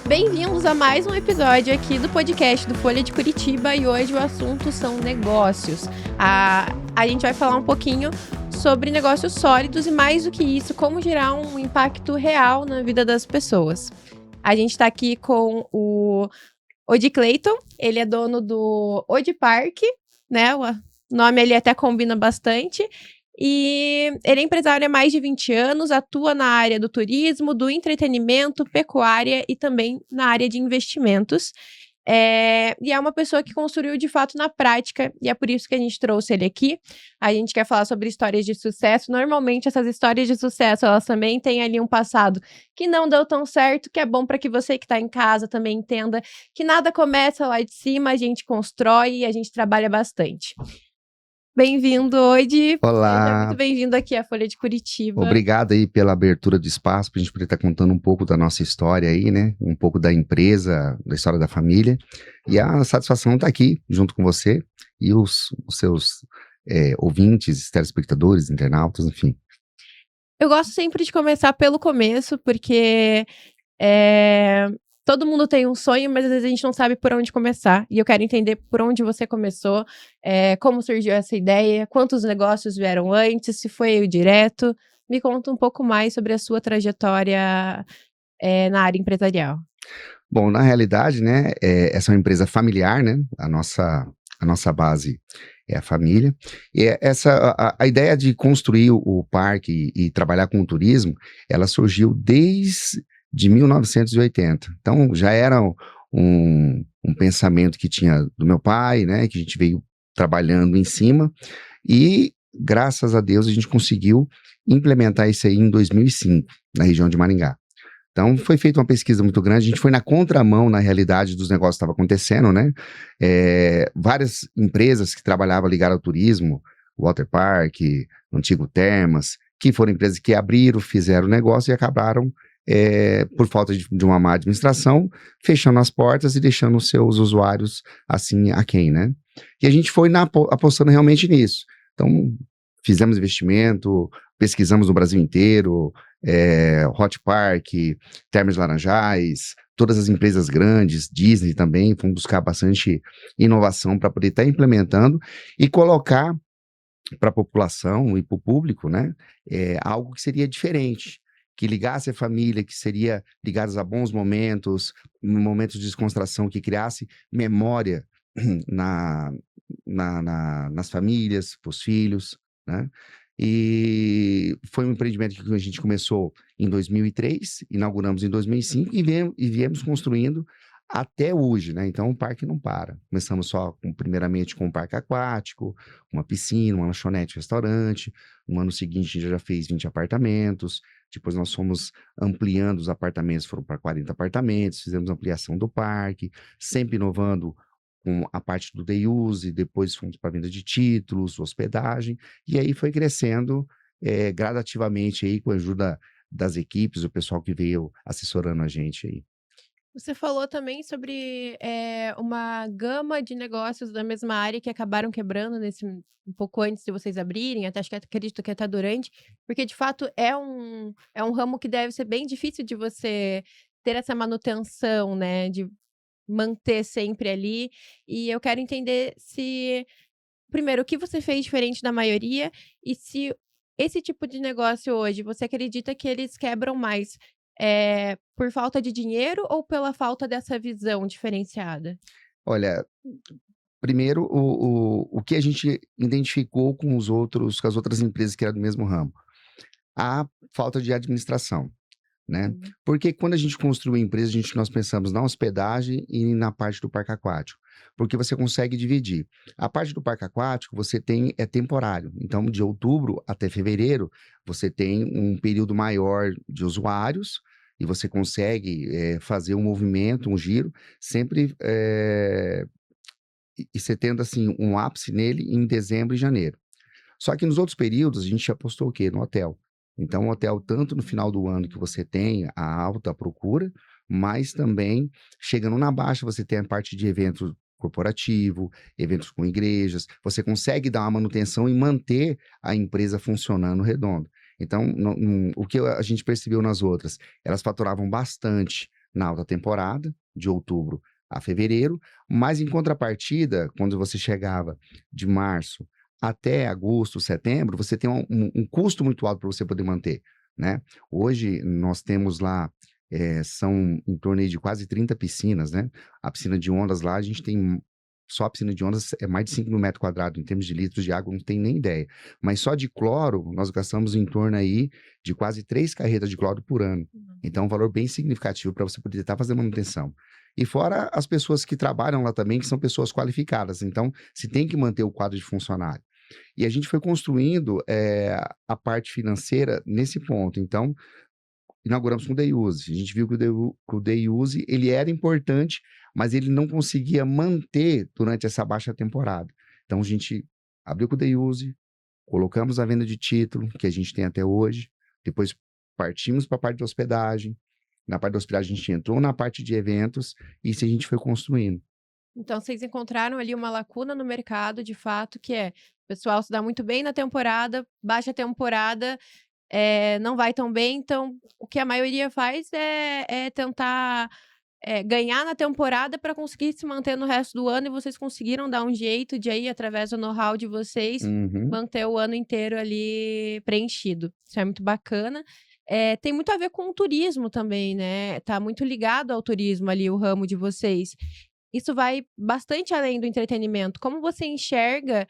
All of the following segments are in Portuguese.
Bem-vindos a mais um episódio aqui do podcast do Folha de Curitiba e hoje o assunto são negócios. A gente vai falar um pouquinho sobre negócios sólidos e mais do que isso, como gerar um impacto real na vida das pessoas. A gente está aqui com o Odi Clayton, ele é dono do Odi Park, né? O nome ali até combina bastante. E ele é empresário há mais de 20 anos, atua na área do turismo, do entretenimento, pecuária e também na área de investimentos. E é uma pessoa que construiu de fato na prática, e é por isso que a gente trouxe ele aqui. A gente quer falar sobre histórias de sucesso. Normalmente essas histórias de sucesso, elas também têm ali um passado que não deu tão certo, que é bom para que você que está em casa também entenda que nada começa lá de cima, a gente constrói e a gente trabalha bastante. Bem-vindo, Odi. Olá. Seja muito bem-vindo aqui à Folha de Curitiba. Obrigado aí pela abertura do espaço, para a gente poder estar contando um pouco da nossa história aí, né? Um pouco da empresa, da história da família. E a satisfação está aqui, junto com você e os seus ouvintes, telespectadores, internautas, enfim. Eu gosto sempre de começar pelo começo, porque todo mundo tem um sonho, mas às vezes a gente não sabe por onde começar. E eu quero entender por onde você começou, como surgiu essa ideia, quantos negócios vieram antes, se foi direto. Me conta um pouco mais sobre a sua trajetória na área empresarial. Bom, na realidade, né, essa é uma empresa familiar, né? A nossa base é a família. E a ideia de construir o parque e trabalhar com o turismo, ela surgiu desde 1980. Então, já era um pensamento que tinha do meu pai, né, que a gente veio trabalhando em cima, e graças a Deus a gente conseguiu implementar isso aí em 2005, na região de Maringá. Então, foi feita uma pesquisa muito grande, a gente foi na contramão, na realidade, dos negócios que estavam acontecendo, né? Várias empresas que trabalhavam ligadas ao turismo, Water Park, antigo Termas, que foram empresas que abriram, fizeram negócio e acabaram por falta de uma má administração, fechando as portas e deixando os seus usuários assim aquém, né? E a gente foi apostando realmente nisso. Então, fizemos investimento, pesquisamos no Brasil inteiro, Hot Park, Termas de Laranjais, todas as empresas grandes, Disney também, fomos buscar bastante inovação para poder estar implementando e colocar para a população e para o público, né, algo que seria diferente, que ligasse a família, que seria ligados a bons momentos, momentos de descontração, que criasse memória nas famílias, para os filhos, né? E foi um empreendimento que a gente começou em 2003, inauguramos em 2005 e viemos construindo até hoje, né? Então o parque não para. Começamos primeiramente com um parque aquático, uma piscina, uma lanchonete, restaurante. No ano seguinte a gente já fez 20 apartamentos. Depois nós fomos ampliando os apartamentos, foram para 40 apartamentos, fizemos ampliação do parque, sempre inovando com a parte do day use, depois fomos para a venda de títulos, hospedagem, e aí foi crescendo gradativamente aí com a ajuda das equipes, o pessoal que veio assessorando a gente aí. Você falou também sobre uma gama de negócios da mesma área que acabaram quebrando um pouco antes de vocês abrirem, acredito que até durante, porque de fato é um ramo que deve ser bem difícil de você ter essa manutenção, né, de manter sempre ali. E eu quero entender primeiro, o que você fez diferente da maioria e se esse tipo de negócio hoje, você acredita que eles quebram mais por falta de dinheiro ou pela falta dessa visão diferenciada? Olha, primeiro, o que a gente identificou com com as outras empresas que eram do mesmo ramo? A falta de administração, né? Porque quando a gente construiu a empresa, nós pensamos na hospedagem e na parte do parque aquático, porque você consegue dividir. A parte do parque aquático é temporário, então de outubro até fevereiro você tem um período maior de usuários e você consegue fazer um movimento, um giro, sempre e você tendo assim um ápice nele em dezembro e janeiro. Só que nos outros períodos a gente apostou o quê? No hotel. Então, o hotel, tanto no final do ano que você tem a alta procura, mas também, chegando na baixa, você tem a parte de eventos corporativo, eventos com igrejas, você consegue dar uma manutenção e manter a empresa funcionando redondo. Então, o que a gente percebeu nas outras, elas faturavam bastante na alta temporada, de outubro a fevereiro, mas em contrapartida, quando você chegava de março até agosto, setembro, você tem um custo muito alto para você poder manter, né? Hoje, nós temos lá, são em torno aí de quase 30 piscinas, né? A piscina de ondas lá, a gente tem, só a piscina de ondas é mais de 5 mil metros quadrados, em termos de litros de água, não tem nem ideia. Mas só de cloro, nós gastamos em torno aí de quase 3 carretas de cloro por ano. Então, é um valor bem significativo para você poder estar fazendo manutenção. E fora as pessoas que trabalham lá também, que são pessoas qualificadas. Então, se tem que manter o quadro de funcionário. E a gente foi construindo a parte financeira nesse ponto. Então, inauguramos com o Day Use. A gente viu que o Day Use, ele era importante, mas ele não conseguia manter durante essa baixa temporada. Então, a gente abriu com o Day Use, colocamos a venda de título, que a gente tem até hoje, depois partimos para a parte de hospedagem. Na parte da hospedagem, a gente entrou na parte de eventos, e isso a gente foi construindo. Então, vocês encontraram ali uma lacuna no mercado, de fato, que o pessoal se dá muito bem na temporada, baixa temporada, não vai tão bem. Então, o que a maioria faz é tentar ganhar na temporada para conseguir se manter no resto do ano, e vocês conseguiram dar um jeito de aí, através do know-how de vocês, manter o ano inteiro ali preenchido. Isso é muito bacana. Tem muito a ver com o turismo também, né? Tá muito ligado ao turismo ali, o ramo de vocês. Isso vai bastante além do entretenimento. Como você enxerga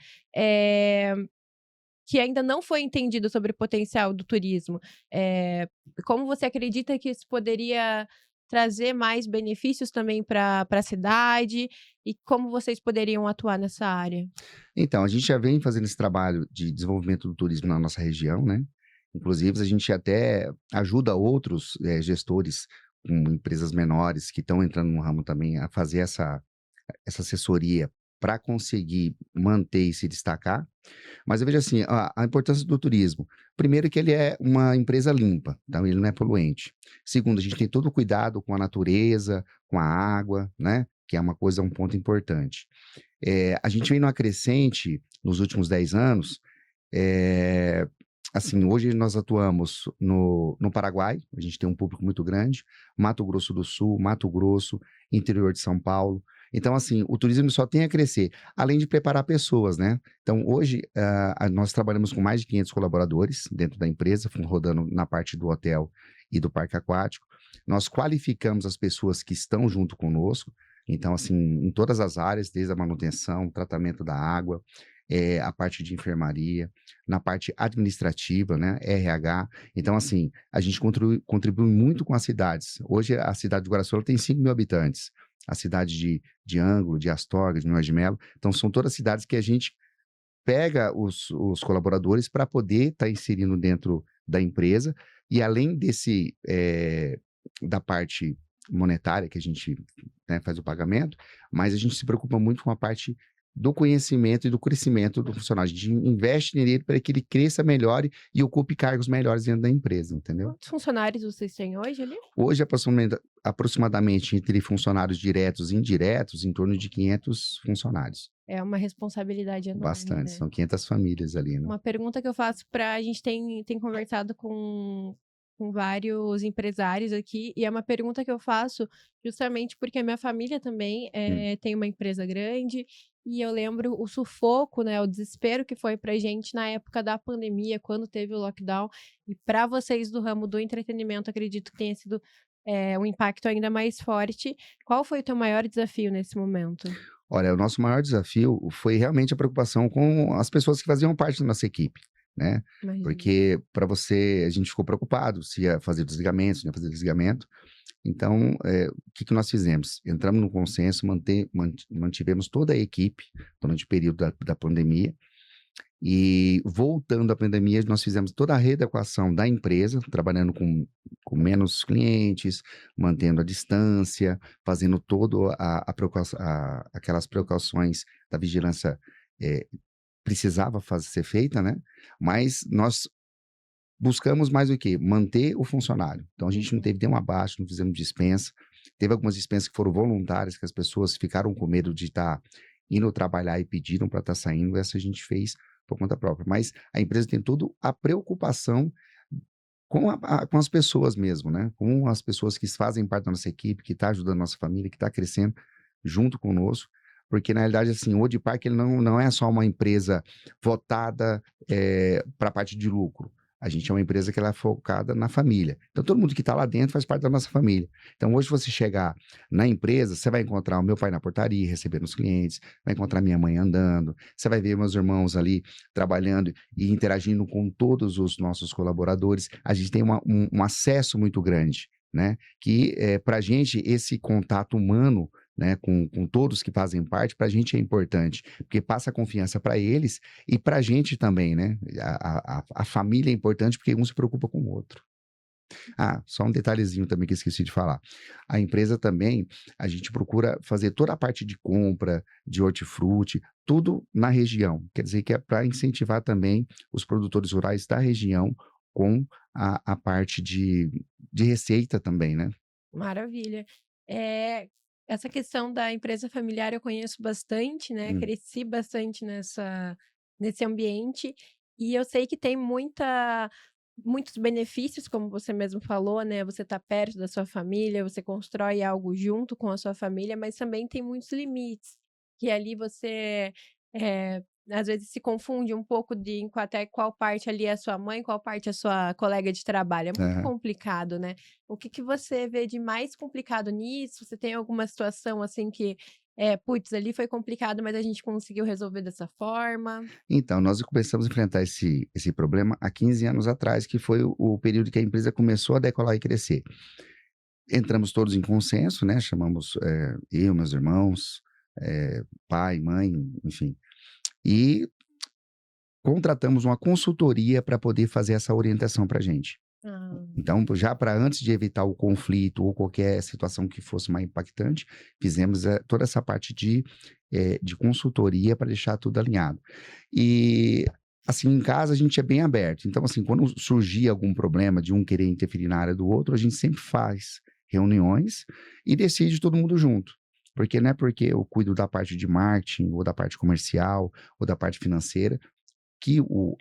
que ainda não foi entendido sobre o potencial do turismo? Como você acredita que isso poderia trazer mais benefícios também para a cidade? E como vocês poderiam atuar nessa área? Então, a gente já vem fazendo esse trabalho de desenvolvimento do turismo na nossa região, né? Inclusive, a gente até ajuda outros gestores com empresas menores que estão entrando no ramo também a fazer essa assessoria para conseguir manter e se destacar. Mas eu vejo assim, a importância do turismo. Primeiro que ele é uma empresa limpa, então ele não é poluente. Segundo, a gente tem todo o cuidado com a natureza, com a água, né? Que é um ponto importante. A gente vem numa crescente nos últimos 10 anos. Assim, hoje nós atuamos no Paraguai, a gente tem um público muito grande, Mato Grosso do Sul, Mato Grosso, interior de São Paulo. Então, assim, o turismo só tem a crescer, além de preparar pessoas, né? Então, hoje, nós trabalhamos com mais de 500 colaboradores dentro da empresa, rodando na parte do hotel e do parque aquático. Nós qualificamos as pessoas que estão junto conosco, então, assim, em todas as áreas, desde a manutenção, tratamento da água, a parte de enfermaria, na parte administrativa, né, RH. Então, assim, a gente contribui muito com as cidades. Hoje, a cidade de Guaraçuela tem 5 mil habitantes. A cidade de Ângulo, de Astorga, de Noé de Melo. Então, são todas cidades que a gente pega os colaboradores para poder estar inserindo dentro da empresa. E além da parte monetária, que a gente faz o pagamento, mas a gente se preocupa muito com a parte do conhecimento e do crescimento do funcionário. A gente investe nele para que ele cresça melhor e ocupe cargos melhores dentro da empresa, entendeu? Quantos funcionários vocês têm hoje ali? Hoje, aproximadamente entre funcionários diretos e indiretos, em torno de 500 funcionários. É uma responsabilidade enorme. Bastante, né? São 500 famílias ali, né? Uma pergunta que eu faço a gente tem conversado com vários empresários aqui, e é uma pergunta que eu faço justamente porque a minha família também tem uma empresa grande, e eu lembro o sufoco, né, o desespero que foi pra gente na época da pandemia, quando teve o lockdown, e para vocês do ramo do entretenimento, acredito que tenha sido um impacto ainda mais forte. Qual foi o teu maior desafio nesse momento? Olha, o nosso maior desafio foi realmente a preocupação com as pessoas que faziam parte da nossa equipe, né? Imagina. Porque a gente ficou preocupado se ia fazer desligamento, se não ia fazer desligamento. Então, o que nós fizemos? Entramos no consenso, mantivemos toda a equipe durante o período da pandemia. E voltando à pandemia, nós fizemos toda a readequação da empresa, trabalhando com menos clientes, mantendo a distância, fazendo todo aquelas precauções da vigilância precisava ser feita, né? Mas nós buscamos mais o quê? Manter o funcionário. Então, a gente não teve nenhum abaixo, não fizemos dispensa, Teve algumas dispensas que foram voluntárias, que as pessoas ficaram com medo de estar indo trabalhar e pediram para estar saindo, essa a gente fez por conta própria. Mas a empresa tem toda a preocupação com as pessoas mesmo, né? Com as pessoas que fazem parte da nossa equipe, que está ajudando a nossa família, que está crescendo junto conosco, porque na realidade, assim, o Odipar ele não é só uma empresa votada para a parte de lucro. A gente é uma empresa que ela é focada na família. Então, todo mundo que está lá dentro faz parte da nossa família. Então, hoje, você chegar na empresa, você vai encontrar o meu pai na portaria, recebendo os clientes, vai encontrar minha mãe andando, você vai ver meus irmãos ali trabalhando e interagindo com todos os nossos colaboradores. A gente tem um acesso muito grande, né? Que, para a gente, esse contato humano, né, com todos que fazem parte, para a gente é importante, porque passa confiança para eles e para a gente também, né? A família é importante porque um se preocupa com o outro. Ah, só um detalhezinho também que eu esqueci de falar. A empresa também, a gente procura fazer toda a parte de compra, de hortifruti, tudo na região. Quer dizer que é para incentivar também os produtores rurais da região com a parte de receita também, né? Maravilha. Essa questão da empresa familiar eu conheço bastante, né? Cresci bastante nesse ambiente e eu sei que tem muitos benefícios, como você mesmo falou, né? Você tá perto da sua família, você constrói algo junto com a sua família, mas também tem muitos limites, que ali você às vezes se confunde um pouco de até qual parte ali é a sua mãe, qual parte é a sua colega de trabalho. É muito complicado, né? O que você vê de mais complicado nisso? Você tem alguma situação assim que, putz, ali foi complicado, mas a gente conseguiu resolver dessa forma? Então, nós começamos a enfrentar esse problema há 15 anos atrás, que foi o período que a empresa começou a decolar e crescer. Entramos todos em consenso, né? Chamamos eu, meus irmãos, pai, mãe, enfim. E contratamos uma consultoria para poder fazer essa orientação para a gente. Então, já para antes de evitar o conflito ou qualquer situação que fosse mais impactante, fizemos toda essa parte de consultoria para deixar tudo alinhado. E, assim, em casa a gente é bem aberto. Então, assim, quando surgir algum problema de um querer interferir na área do outro, a gente sempre faz reuniões e decide todo mundo junto. Porque não é porque eu cuido da parte de marketing, ou da parte comercial, ou da parte financeira, que o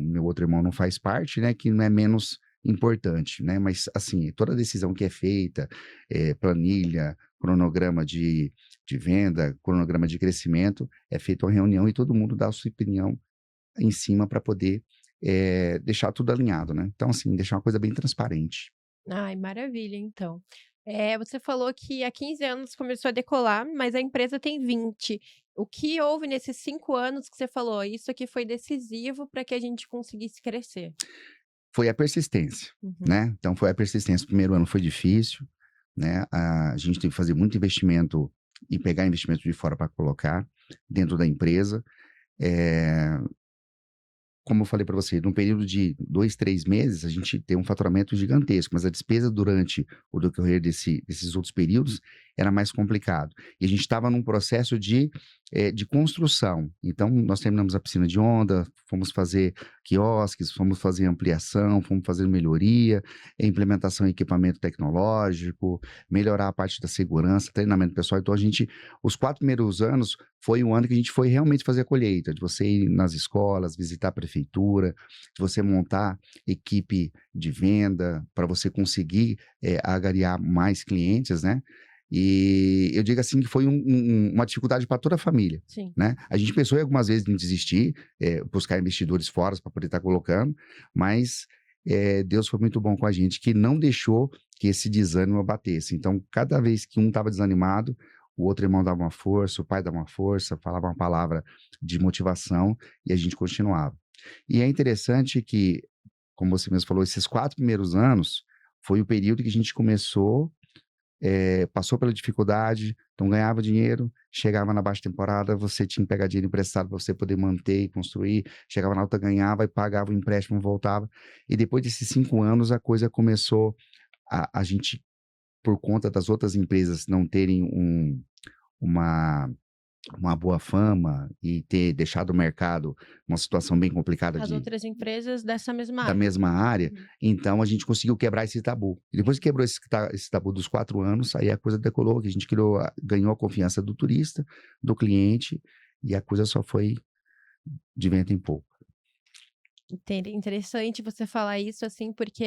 meu outro irmão não faz parte, né, que não é menos importante, né, mas assim, toda decisão que é feita, planilha, cronograma de venda, cronograma de crescimento, é feita uma reunião e todo mundo dá a sua opinião em cima para poder deixar tudo alinhado, né, então assim, deixar uma coisa bem transparente. Ai, maravilha, então. Você falou que há 15 anos começou a decolar, mas a empresa tem 20. O que houve nesses 5 anos que você falou? Isso aqui foi decisivo para que a gente conseguisse crescer. Foi a persistência, né? Então foi a persistência. O primeiro ano foi difícil, né? A gente teve que fazer muito investimento e pegar investimento de fora para colocar dentro da empresa. Como eu falei para você, num período de 2, 3 meses, a gente tem um faturamento gigantesco, mas a despesa durante o decorrer desses outros períodos era mais complicado. E a gente estava num processo de construção. Então, nós terminamos a piscina de onda, fomos fazer quiosques, fomos fazer ampliação, fomos fazer melhoria, implementação em equipamento tecnológico, melhorar a parte da segurança, treinamento pessoal. Então, os 4 primeiros anos foi um ano que a gente foi realmente fazer a colheita, de você ir nas escolas, visitar a prefeitura, de você montar equipe de venda, para você conseguir agariar mais clientes, né? E eu digo assim que foi uma dificuldade para toda a família. Sim. Né? A gente pensou algumas vezes em desistir, buscar investidores fora para poder estar colocando, mas Deus foi muito bom com a gente, que não deixou que esse desânimo abatesse. Então, cada vez que um estava desanimado, o outro irmão dava uma força, o pai dava uma força, falava uma palavra de motivação e a gente continuava. E é interessante que, como você mesmo falou, esses 4 primeiros anos foi o período que a gente começou, passou pela dificuldade, então ganhava dinheiro, chegava na baixa temporada, você tinha que pegar dinheiro emprestado para você poder manter e construir, chegava na alta, ganhava e pagava o empréstimo, voltava. E depois desses 5 anos, a coisa começou, a gente, por conta das outras empresas não terem uma uma boa fama e ter deixado o mercado numa situação bem complicada As outras empresas dessa mesma da área. mesma área, Uhum. então a gente conseguiu quebrar esse tabu. E depois que quebrou esse tabu dos 4 anos, aí a coisa decolou, que a gente ganhou a confiança do turista, do cliente, e a coisa só foi de vento em popa. Interessante você falar isso, assim, porque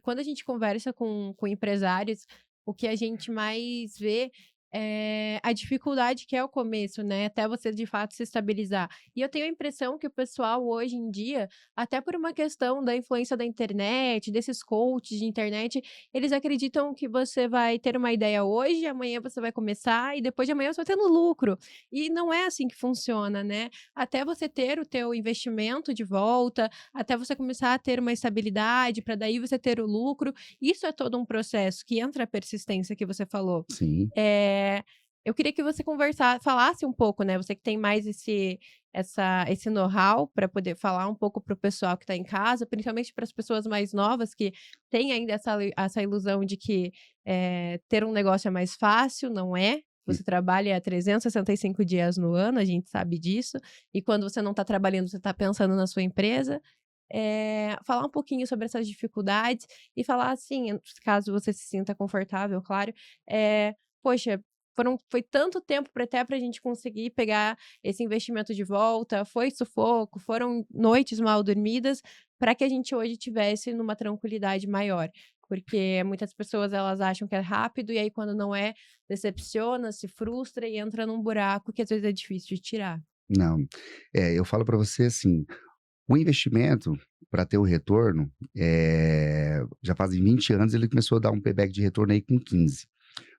quando a gente conversa com empresários, o que a gente mais vê é a dificuldade que é o começo, né? Até você de fato se estabilizar. E eu tenho a impressão que o pessoal hoje em dia, até por uma questão da influência da internet, desses coaches de internet, eles acreditam que você vai ter uma ideia hoje, amanhã você vai começar e depois de amanhã você vai ter no lucro. E não é assim que funciona, né? Até você ter o teu investimento de volta, até você começar a ter uma estabilidade, para daí você ter o lucro. Isso é todo um processo que entra a persistência que você falou. Sim. Eu queria que você falasse um pouco, né? Você que tem mais esse know-how para poder falar um pouco para o pessoal que está em casa, principalmente para as pessoas mais novas que têm ainda essa ilusão de que ter um negócio é mais fácil, não é? Você trabalha 365 dias no ano, a gente sabe disso. E quando você não está trabalhando, você está pensando na sua empresa. Falar um pouquinho sobre essas dificuldades e falar assim, caso você se sinta confortável, claro. Poxa, foi tanto tempo até para a gente conseguir pegar esse investimento de volta, foi sufoco, foram noites mal dormidas, para que a gente hoje tivesse numa tranquilidade maior. Porque muitas pessoas elas acham que é rápido e aí quando não é, decepciona, se frustra e entra num buraco que às vezes é difícil de tirar. Não, eu falo para você assim, o investimento para ter o retorno, já fazem 20 anos, ele começou a dar um payback de retorno aí com 15.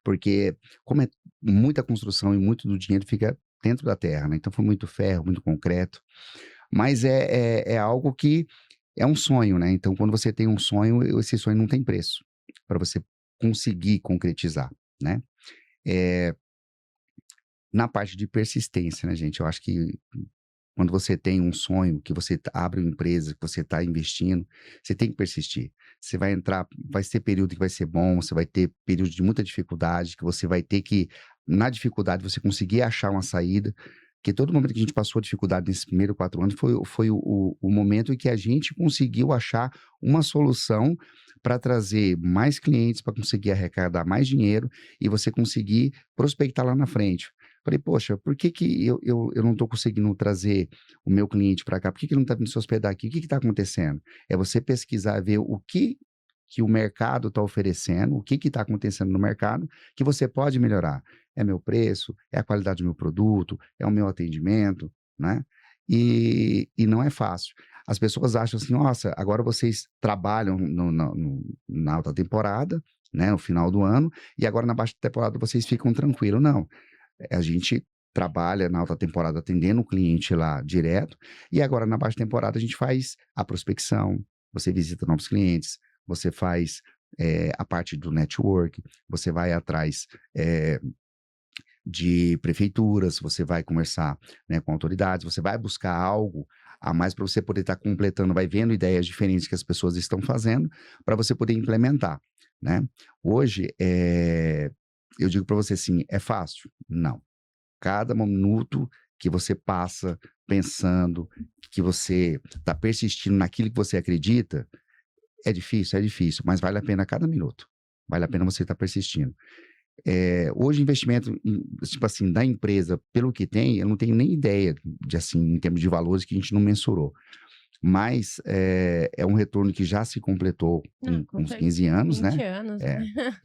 Porque como é muita construção e muito do dinheiro fica dentro da terra, né, então foi muito ferro, muito concreto, mas é algo que é um sonho, né, então quando você tem um sonho, esse sonho não tem preço, para você conseguir concretizar, né. Eh, Na parte de persistência, né, gente, eu acho que quando você tem um sonho, que você abre uma empresa, que você está investindo, você tem que persistir. Você vai entrar, vai ser período que vai ser bom, você vai ter período de muita dificuldade, que você vai ter que, na dificuldade, você conseguir achar uma saída. Porque todo momento que a gente passou a dificuldade nesses primeiros 4 anos foi o momento em que a gente conseguiu achar uma solução para trazer mais clientes, para conseguir arrecadar mais dinheiro e você conseguir prospectar lá na frente. Falei, poxa, por que que eu não estou conseguindo trazer o meu cliente para cá? Por que que ele não está vindo se hospedar aqui? O que está acontecendo? É você pesquisar, ver o que o mercado está oferecendo, o que está acontecendo no mercado, que você pode melhorar. É meu preço, é a qualidade do meu produto, é o meu atendimento, né? E não é fácil. As pessoas acham assim, nossa, agora vocês trabalham na alta temporada, né, no final do ano, e agora na baixa temporada vocês ficam tranquilos. Não, a gente trabalha na alta temporada atendendo o cliente lá direto, e agora na baixa temporada a gente faz a prospecção, você visita novos clientes, você faz a parte do network, você vai atrás de prefeituras, você vai conversar, né, com autoridades, você vai buscar algo a mais para você poder estar completando, vai vendo ideias diferentes que as pessoas estão fazendo, para você poder implementar, né? Hoje, eu digo para você assim, é fácil? Não. Cada minuto que você passa pensando, que você está persistindo naquilo que você acredita, é difícil, mas vale a pena cada minuto. Vale a pena você estar persistindo. Hoje, investimento, tipo assim, da empresa, pelo que tem, eu não tenho nem ideia de, assim, em termos de valores que a gente não mensurou. Mas é um retorno que já se completou com uns 15 anos, 20 né? anos, É. né?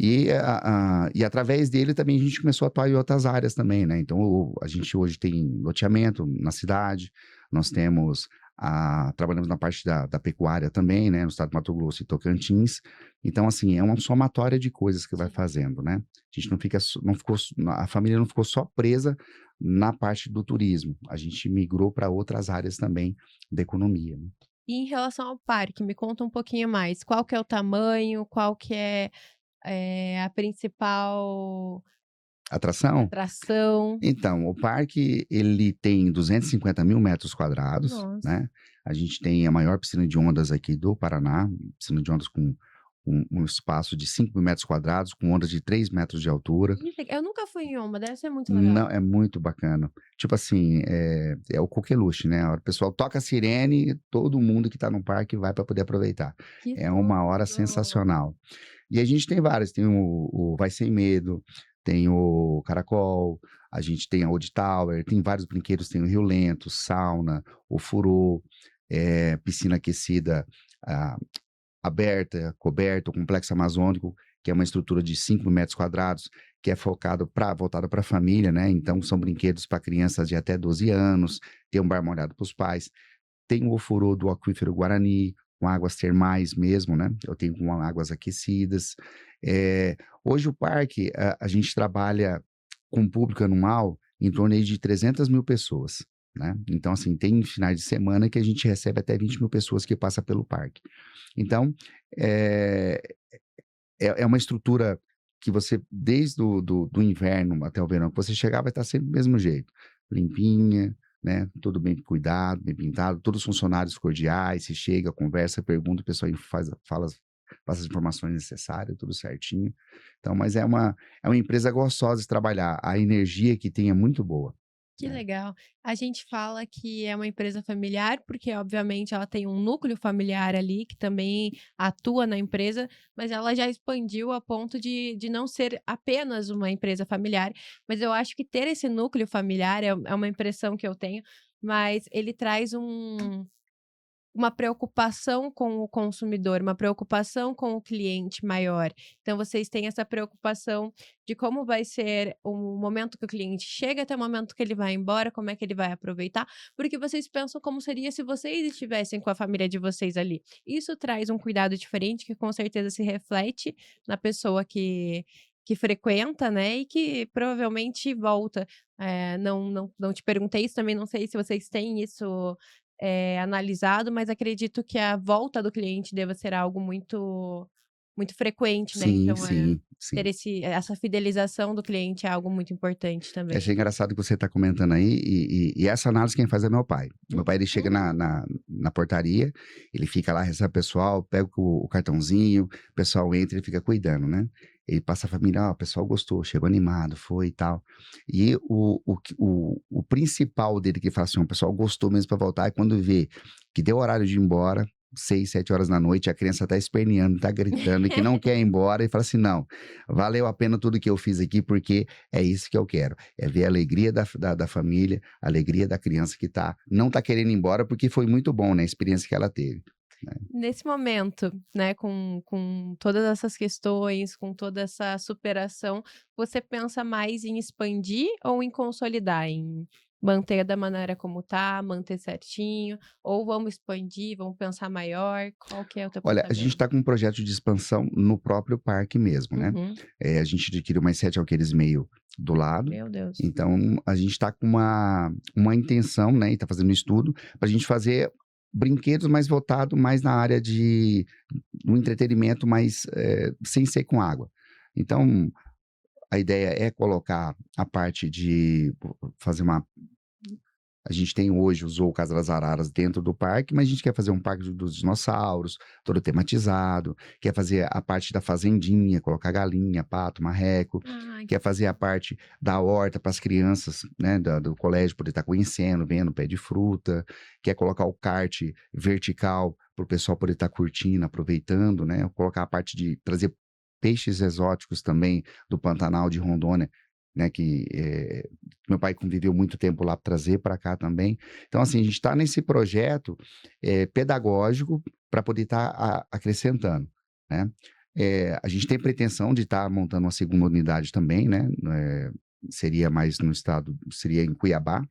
E através dele também a gente começou a atuar em outras áreas também, né? Então, a gente hoje tem loteamento na cidade, nós temos trabalhamos na parte da pecuária também, né? No estado de Mato Grosso e Tocantins. Então, assim, é uma somatória de coisas que vai fazendo, né? A gente a família não ficou só presa na parte do turismo. A gente migrou para outras áreas também da economia, né? E em relação ao parque, me conta um pouquinho mais. Qual que é o tamanho? Qual que é, a principal Atração? atração? Então, o parque, ele tem 250.000 metros quadrados, Nossa. né? A gente tem a maior piscina de ondas aqui do Paraná, piscina de ondas com um espaço de 5.000 metros quadrados, com ondas de 3 metros de altura. Eu nunca fui em uma, deve ser muito Não, legal. é muito bacana. Tipo assim, é o coqueluche, né? O pessoal toca a sirene, todo mundo que tá no parque vai para poder aproveitar. Que É uma hora tudo! sensacional. E a gente tem vários, tem o Vai Sem Medo, tem o Caracol, a gente tem a Old Tower, tem vários brinquedos, tem o Rio Lento, sauna, o Furô, piscina aquecida, ah, aberta, coberta, o Complexo Amazônico, que é uma estrutura de 5.000 metros quadrados, que é voltado para a família, né? Então, são brinquedos para crianças de até 12 anos, tem um bar molhado para os pais, tem o ofurô do Aquífero Guarani, com águas termais mesmo, né? Eu tenho com águas aquecidas. Hoje o parque, a gente trabalha com público anual em torno aí de 300 mil pessoas, né? Então, assim, tem finais de semana que a gente recebe até 20 mil pessoas que passam pelo parque. Então, é, é uma estrutura que você, desde do inverno até o verão, que você chegar, vai estar sempre do mesmo jeito. Limpinha, né? Tudo bem cuidado, bem pintado, todos os funcionários cordiais, se chega, conversa, pergunta, o pessoal passa as informações necessárias, tudo certinho. Então, mas é uma empresa gostosa de trabalhar. A energia que tem é muito boa, Que né? legal. A gente fala que é uma empresa familiar, porque obviamente ela tem um núcleo familiar ali que também atua na empresa, mas ela já expandiu a ponto de não ser apenas uma empresa familiar. Mas eu acho que ter esse núcleo familiar é uma impressão que eu tenho, mas ele traz uma preocupação com o consumidor, uma preocupação com o cliente maior. Então, vocês têm essa preocupação de como vai ser o momento que o cliente chega até o momento que ele vai embora, como é que ele vai aproveitar, porque vocês pensam como seria se vocês estivessem com a família de vocês ali. Isso traz um cuidado diferente que com certeza se reflete na pessoa que frequenta, né, e que provavelmente volta. Não te perguntei isso, também não sei se vocês têm isso analisado, mas acredito que a volta do cliente deva ser algo muito frequente, né, Sim, então, sim, ter sim. essa fidelização do cliente é algo muito importante Eu também. achei engraçado que você está comentando aí, e essa análise quem faz é meu pai. Meu pai, ele chega Uhum. na portaria, ele fica lá, recebe o pessoal, pega o cartãozinho, o pessoal entra e fica cuidando, né? Ele passa a família, ó, o pessoal gostou, chegou animado, foi e tal. E o principal dele que ele fala assim, o pessoal gostou mesmo para voltar, é quando vê que deu horário de ir embora, 6, 7 horas da noite, a criança tá esperneando, tá gritando, e que não quer ir embora, e fala assim, não, valeu a pena tudo que eu fiz aqui, porque é isso que eu quero. É ver a alegria da família, a alegria da criança que não tá querendo ir embora, porque foi muito bom, né, a experiência que ela teve, né. Nesse momento, né, com todas essas questões, com toda essa superação, você pensa mais em expandir ou em consolidar? Em manter da maneira como tá, manter certinho, ou vamos expandir, vamos pensar maior? Qual que é o teu Olha, a gente pensamento? está com um projeto de expansão no próprio parque mesmo, né. Uhum. A gente adquiriu mais 7 alqueires e meio do lado, Meu Deus. então a gente está com uma intenção, né, e está fazendo um estudo, para a gente fazer brinquedos mais voltado mais na área do entretenimento, mais, sem ser com água. Então, a ideia é colocar a parte de fazer uma. A gente tem hoje o Zoo Casa das Araras dentro do parque, mas a gente quer fazer um parque dos dinossauros, todo tematizado, quer fazer a parte da fazendinha, colocar galinha, pato, marreco, Ai, quer fazer a parte da horta para as crianças, né, do colégio poder estar conhecendo, vendo pé de fruta, quer colocar o kart vertical para o pessoal poder estar curtindo, aproveitando, né, colocar a parte de trazer peixes exóticos também do Pantanal de Rondônia, né, que meu pai conviveu muito tempo lá, trazer para cá também. Então, assim, a gente está nesse projeto pedagógico para poder estar acrescentando, né. A gente tem pretensão de estar montando uma segunda unidade também, né, seria mais no estado, seria em Cuiabá,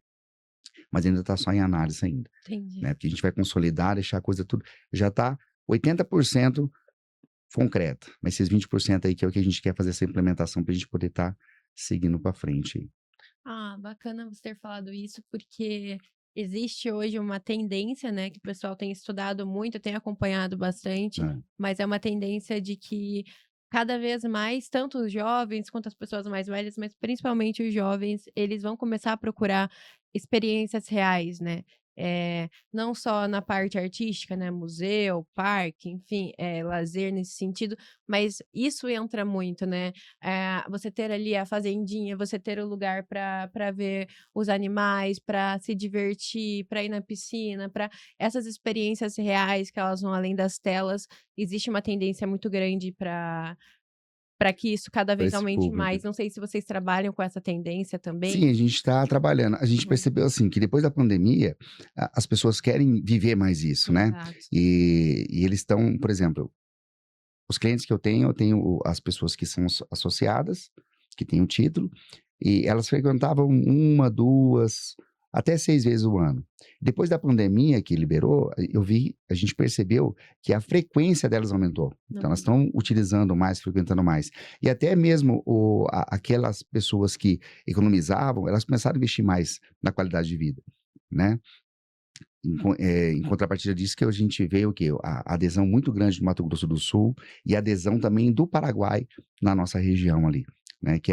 mas ainda está só em análise ainda, entendi. né, porque a gente vai consolidar, deixar a coisa tudo, já está 80% concreta, mas esses 20% aí que é o que a gente quer fazer essa implementação para a gente poder estar seguindo para frente aí. Ah, bacana você ter falado isso, porque existe hoje uma tendência, né, que o pessoal tem estudado muito, tem acompanhado bastante, Né. mas é uma tendência de que cada vez mais, tanto os jovens quanto as pessoas mais velhas, mas principalmente os jovens, eles vão começar a procurar experiências reais, né? não só na parte artística, né, museu, parque, enfim, lazer nesse sentido, mas isso entra muito, né, você ter ali a fazendinha, você ter o lugar para ver os animais, para se divertir, para ir na piscina, para essas experiências reais que elas vão além das telas, existe uma tendência muito grande para que isso cada Para vez esse aumente público. mais. Não sei se vocês trabalham com essa tendência também. Sim, a gente está trabalhando. A gente Bom, percebeu assim que depois da pandemia, as pessoas querem viver mais isso, né? exato. E eles estão, por exemplo, os clientes que eu tenho as pessoas que são associadas, que têm o título, e elas frequentavam uma, duas, até 6 vezes o ano. Depois da pandemia que liberou, a gente percebeu que a frequência delas aumentou. Então, elas Uhum. estão utilizando mais, frequentando mais. E até mesmo aquelas pessoas que economizavam, elas começaram a investir mais na qualidade de vida, né? Em contrapartida disso que a gente vê o quê? A adesão muito grande do Mato Grosso do Sul e a adesão também do Paraguai na nossa região ali, né? Que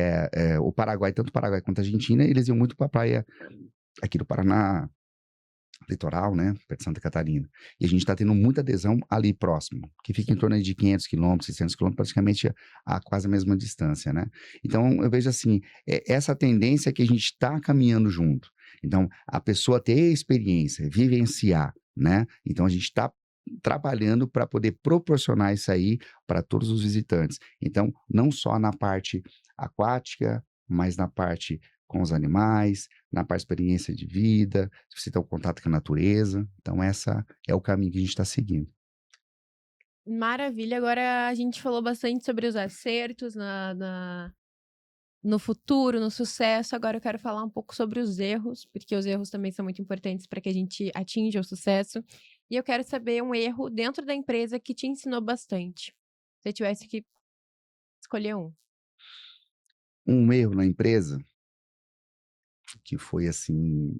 o Paraguai, tanto o Paraguai quanto a Argentina, eles iam muito para a praia aqui do Paraná, litoral, né? Perto de Santa Catarina. E a gente está tendo muita adesão ali próximo, que fica em torno de 500 quilômetros, 600 quilômetros, praticamente a quase a mesma distância, né? Então, eu vejo assim, essa tendência que a gente está caminhando junto. Então, a pessoa ter experiência, vivenciar, né? Então, a gente está trabalhando para poder proporcionar isso aí para todos os visitantes. Então, não só na parte aquática, mas na parte com os animais, na parte de experiência de vida, você ter o contato com a natureza. Então, essa é o caminho que a gente está seguindo. Maravilha. Agora a gente falou bastante sobre os acertos no futuro, no sucesso. Agora eu quero falar um pouco sobre os erros, porque os erros também são muito importantes para que a gente atinja o sucesso. E eu quero saber um erro dentro da empresa que te ensinou bastante. Se você tivesse que escolher um. Um erro na empresa, que foi assim,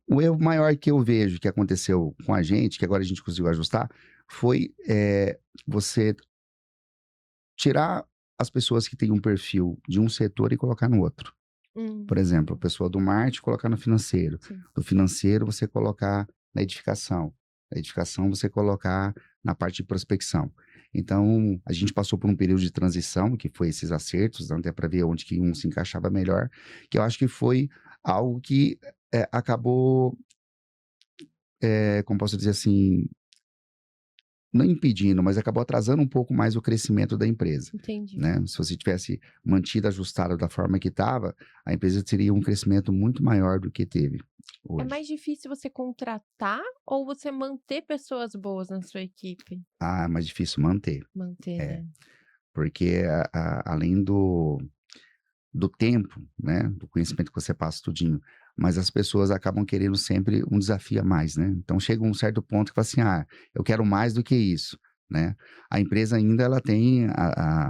o erro maior que eu vejo que aconteceu com a gente, que agora a gente conseguiu ajustar, foi você tirar as pessoas que têm um perfil de um setor e colocar no outro. Por exemplo, a pessoa do marketing colocar no financeiro, Sim. do financeiro você colocar na edificação, da edificação você colocar na parte de prospecção. Então, a gente passou por um período de transição, que foi esses acertos, até para ver onde que um se encaixava melhor, que eu acho que foi algo que acabou, como posso dizer assim, não impedindo, mas acabou atrasando um pouco mais o crescimento da empresa, Entendi. né? Se você tivesse mantido ajustado da forma que estava, a empresa teria um crescimento muito maior do que teve É hoje. mais difícil você contratar ou você manter pessoas boas na sua equipe? Ah, é mais difícil manter. Manter, É, né? porque além do tempo, né, do conhecimento que você passa tudinho, mas as pessoas acabam querendo sempre um desafio a mais, né? Então chega um certo ponto que fala assim, eu quero mais do que isso, né? A empresa ainda ela tem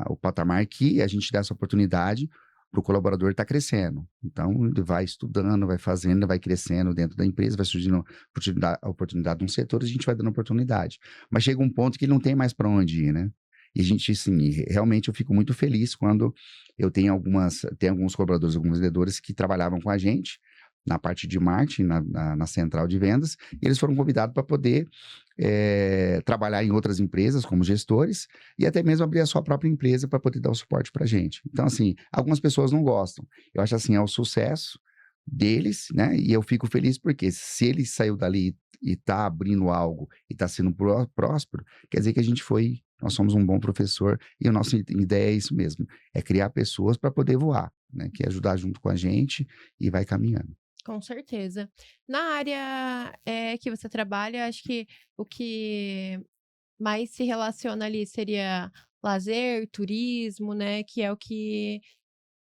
o patamar que a gente dá essa oportunidade para o colaborador estar crescendo. Então ele vai estudando, vai fazendo, vai crescendo dentro da empresa, vai surgindo oportunidade num setor, a gente vai dando oportunidade. Mas chega um ponto que ele não tem mais para onde ir, né? E a gente, assim, realmente eu fico muito feliz quando eu tenho alguns colaboradores, alguns vendedores que trabalhavam com a gente na parte de marketing, na central de vendas, e eles foram convidados para poder trabalhar em outras empresas como gestores e até mesmo abrir a sua própria empresa para poder dar o suporte para a gente. Então, assim, algumas pessoas não gostam. Eu acho assim, é o sucesso deles, né? E eu fico feliz porque se ele saiu dali e está abrindo algo e está sendo próspero, quer dizer que nós somos um bom professor e a nossa ideia é isso mesmo, é criar pessoas para poder voar, né? Que é ajudar junto com a gente e vai caminhando. Com certeza. Na área, que você trabalha, acho que o que mais se relaciona ali seria lazer, turismo, né, que é o que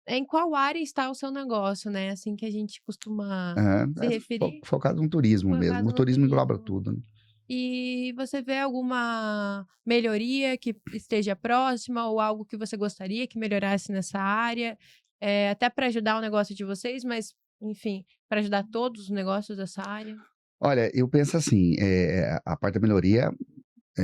em qual área está o seu negócio, né, assim que a gente costuma se referir, Focado no turismo mesmo, focado o no turismo engloba turismo. tudo, né? E você vê alguma melhoria que esteja próxima ou algo que você gostaria que melhorasse nessa área? Até para ajudar o negócio de vocês, mas, enfim, para ajudar todos os negócios dessa área? Olha, eu penso assim, a parte da melhoria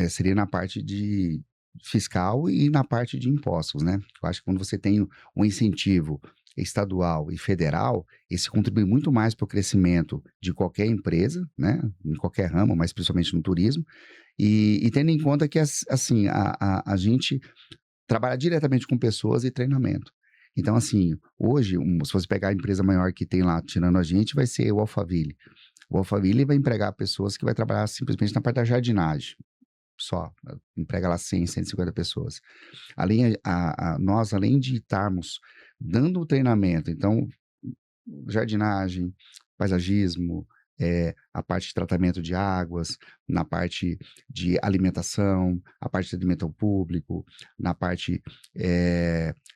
seria na parte de fiscal e na parte de impostos, né? Eu acho que quando você tem um incentivo estadual e federal, esse contribui muito mais para o crescimento de qualquer empresa, né, em qualquer ramo, mas principalmente no turismo, e tendo em conta que, assim, a gente trabalha diretamente com pessoas e treinamento. Então, assim, hoje, se você pegar a empresa maior que tem lá, tirando a gente, vai ser o Alphaville. O Alphaville vai empregar pessoas que vai trabalhar simplesmente na parte da jardinagem, só. Emprega lá 100, 150 pessoas. Nós, além de estarmos dando o treinamento, então, jardinagem, paisagismo, a parte de tratamento de águas, na parte de alimentação, a parte de atendimento ao público, na parte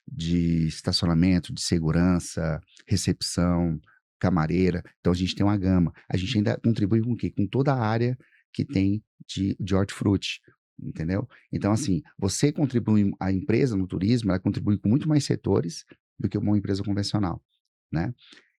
de estacionamento, de segurança, recepção, camareira. Então, a gente tem uma gama. A gente ainda contribui com o quê? Com toda a área que tem de hortifruti, entendeu? Então, assim, você contribui, a empresa no turismo, ela contribui com muito mais setores do que uma empresa convencional, né?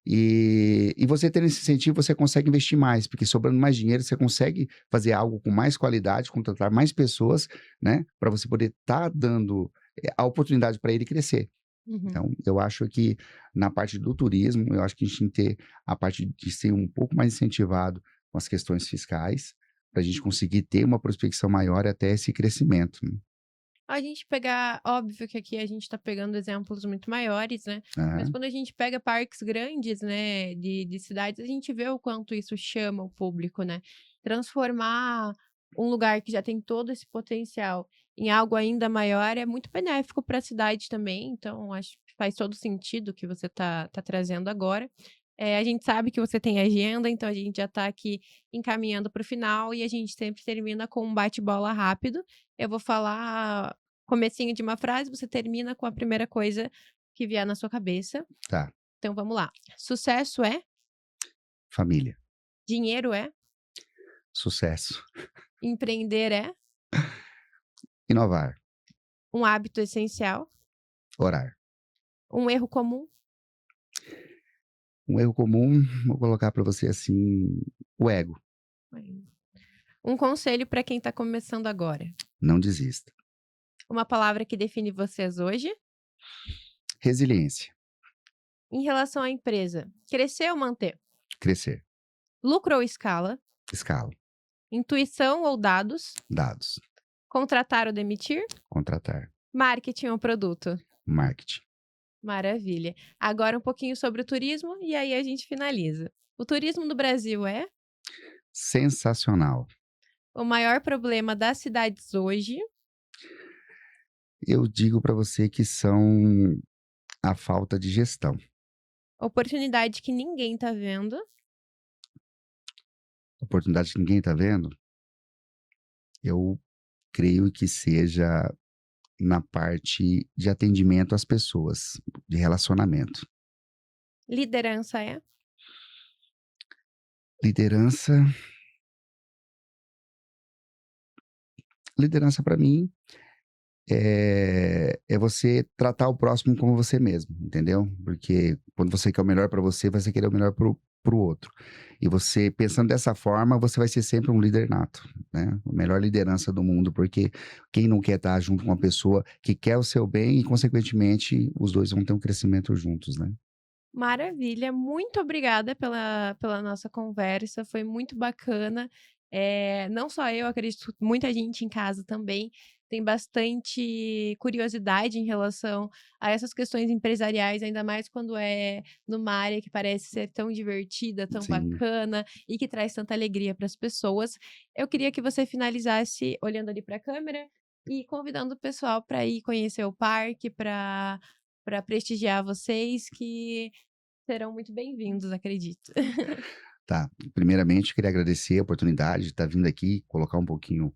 E você tendo esse incentivo, você consegue investir mais, porque sobrando mais dinheiro, você consegue fazer algo com mais qualidade, contratar mais pessoas, né? Para você poder estar dando a oportunidade para ele crescer. Então, eu acho que na parte do turismo, eu acho que a gente tem que ter a parte de ser um pouco mais incentivado com as questões fiscais, para a gente conseguir ter uma prospecção maior e até esse crescimento, né? A gente pegar, óbvio que aqui a gente tá pegando exemplos muito maiores, né? Mas quando a gente pega parques grandes, né, de cidades, a gente vê o quanto isso chama o público, né? Transformar um lugar que já tem todo esse potencial em algo ainda maior é muito benéfico para a cidade também. Então, acho que faz todo sentido o que você tá trazendo agora. A gente sabe que você tem agenda, então a gente já tá aqui encaminhando para o final e a gente sempre termina com um bate-bola rápido. Eu vou falar comecinho de uma frase, você termina com a primeira coisa que vier na sua cabeça. Tá. Então vamos lá. Sucesso é? Família. Dinheiro é? Sucesso. Empreender é? Inovar. Um hábito essencial? Orar. Um erro comum? Um erro comum, vou colocar para você assim, o ego. Um conselho para quem está começando agora? Não desista. Uma palavra que define vocês hoje? Resiliência. Em relação à empresa, crescer ou manter? Crescer. Lucro ou escala? Escala. Intuição ou dados? Dados. Contratar ou demitir? Contratar. Marketing ou produto? Marketing. Maravilha. Agora um pouquinho sobre o turismo e aí a gente finaliza. O turismo no Brasil é? Sensacional. O maior problema das cidades hoje? Eu digo para você que são a falta de gestão. Oportunidade que ninguém tá vendo? Oportunidade que ninguém está vendo? Eu creio que seja na parte de atendimento às pessoas, de relacionamento. Liderança é? Liderança para mim é você tratar o próximo como você mesmo, entendeu? Porque quando você quer o melhor para você, você querer o melhor pro outro. E você, pensando dessa forma, você vai ser sempre um líder nato, né? A melhor liderança do mundo, porque quem não quer estar junto com uma pessoa que quer o seu bem e, consequentemente, os dois vão ter um crescimento juntos, né? Maravilha. Muito obrigada pela nossa conversa. Foi muito bacana. Não só eu, acredito, muita gente em casa também tem bastante curiosidade em relação a essas questões empresariais, ainda mais quando é numa área que parece ser tão divertida, tão Sim. bacana e que traz tanta alegria para as pessoas. Eu queria que você finalizasse olhando ali para a câmera e convidando o pessoal para ir conhecer o parque, para prestigiar vocês, que serão muito bem-vindos, acredito. Tá. Primeiramente, queria agradecer a oportunidade de estar vindo aqui, colocar um pouquinho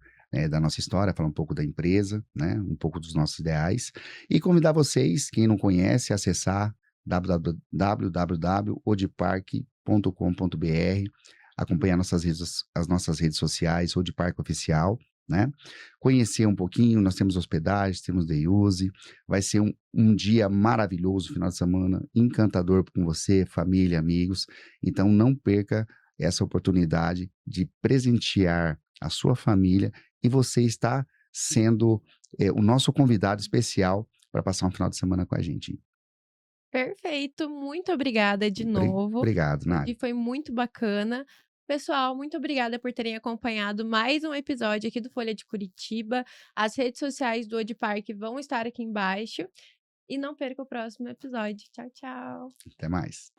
da nossa história, falar um pouco da empresa, né, um pouco dos nossos ideais, e convidar vocês, quem não conhece, a acessar www.odeparque.com.br, acompanhar as nossas redes sociais, Odeparque Oficial, né? Conhecer um pouquinho, nós temos hospedagem, temos day use, vai ser um dia maravilhoso, final de semana, encantador com você, família, amigos, então não perca essa oportunidade de presentear a sua família e você está sendo o nosso convidado especial para passar um final de semana com a gente. Perfeito, muito obrigada de novo. Obrigado, Nádia. E foi muito bacana. Pessoal, muito obrigada por terem acompanhado mais um episódio aqui do Folha de Curitiba. As redes sociais do Odpark vão estar aqui embaixo. E não perca o próximo episódio. Tchau, tchau. Até mais.